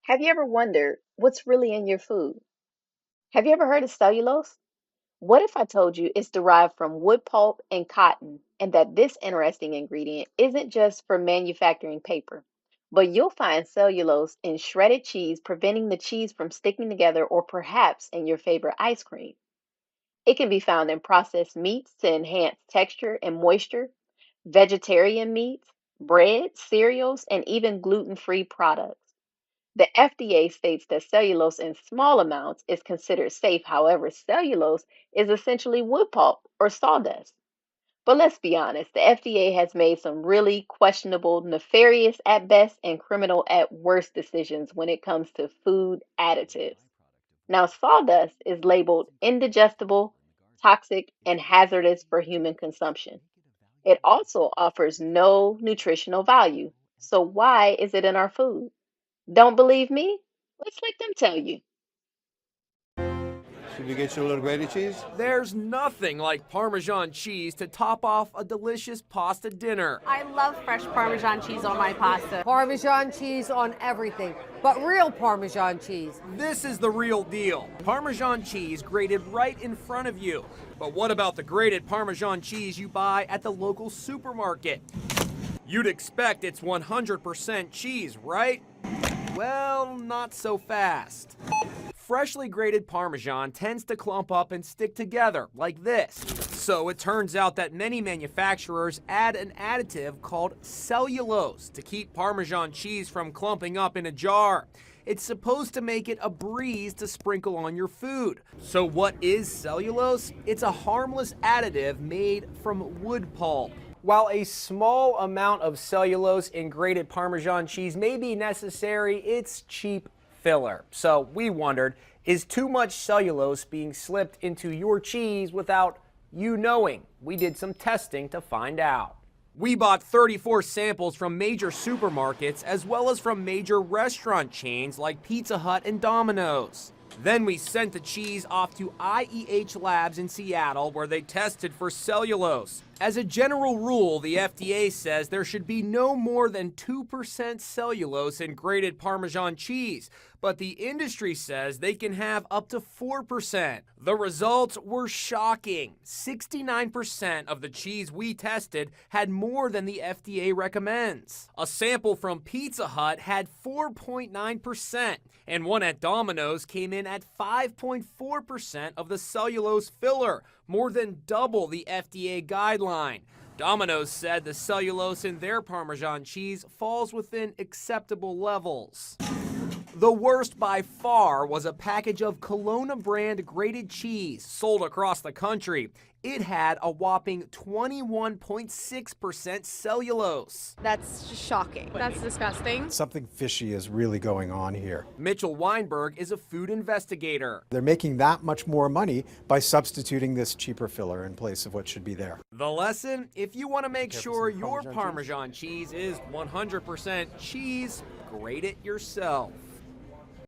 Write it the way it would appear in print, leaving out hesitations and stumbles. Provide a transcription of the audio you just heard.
Have you ever wondered what's really in your food? Have you ever heard of cellulose? What if I told you it's derived from wood pulp and cotton, and that this interesting ingredient isn't just for manufacturing paper, but you'll find cellulose in shredded cheese, preventing the cheese from sticking together, or perhaps in your favorite ice cream? It can be found in processed meats to enhance texture and moisture, vegetarian meats, bread, cereals, and even gluten free products. The FDA states that cellulose in small amounts is considered safe. However, cellulose is essentially wood pulp or sawdust. But let's be honest, the FDA has made some really questionable, nefarious at best, and criminal at worst decisions when it comes to food additives. Now, sawdust is labeled indigestible, toxic, and hazardous for human consumption. It also offers no nutritional value. So, why is it in our food? Don't believe me? Let's let them tell you. Should we get you a little grated cheese? There's nothing like Parmesan cheese to top off a delicious pasta dinner. I love fresh Parmesan cheese on my pasta. Parmesan cheese on everything, but real Parmesan cheese. This is the real deal. Parmesan cheese grated right in front of you. But what about the grated Parmesan cheese you buy at the local supermarket? You'd expect it's 100% cheese, right? Well, not so fast. Freshly grated Parmesan tends to clump up and stick together like this. So it turns out that many manufacturers add an additive called cellulose to keep Parmesan cheese from clumping up in a jar. It's supposed to make it a breeze to sprinkle on your food. So what is cellulose? It's a harmless additive made from wood pulp. While a small amount of cellulose in grated Parmesan cheese may be necessary, it's cheap filler. So we wondered, is too much cellulose being slipped into your cheese without you knowing? We did some testing to find out. We bought 34 samples from major supermarkets as well as from major restaurant chains like Pizza Hut and Domino's. Then we sent the cheese off to IEH Labs in Seattle where they tested for cellulose. As a general rule, the FDA says there should be no more than 2% cellulose in grated Parmesan cheese, but the industry says they can have up to 4%. The results were shocking. 69% of the cheese we tested had more than the FDA recommends. A sample from Pizza Hut had 4.9%, and one at Domino's came in at 5.4% of the cellulose filler, more than double the FDA guideline. Domino's said the cellulose in their Parmesan cheese falls within acceptable levels. The worst by far was a package of Kelowna brand grated cheese sold across the country. It had a whopping 21.6% cellulose. That's just shocking. That's disgusting. Something fishy is really going on here. Mitchell Weinberg is a food investigator. They're making that much more money by substituting this cheaper filler in place of what should be there. The lesson? If you want to make sure your Parmesan cheese is 100% cheese, grate it yourself.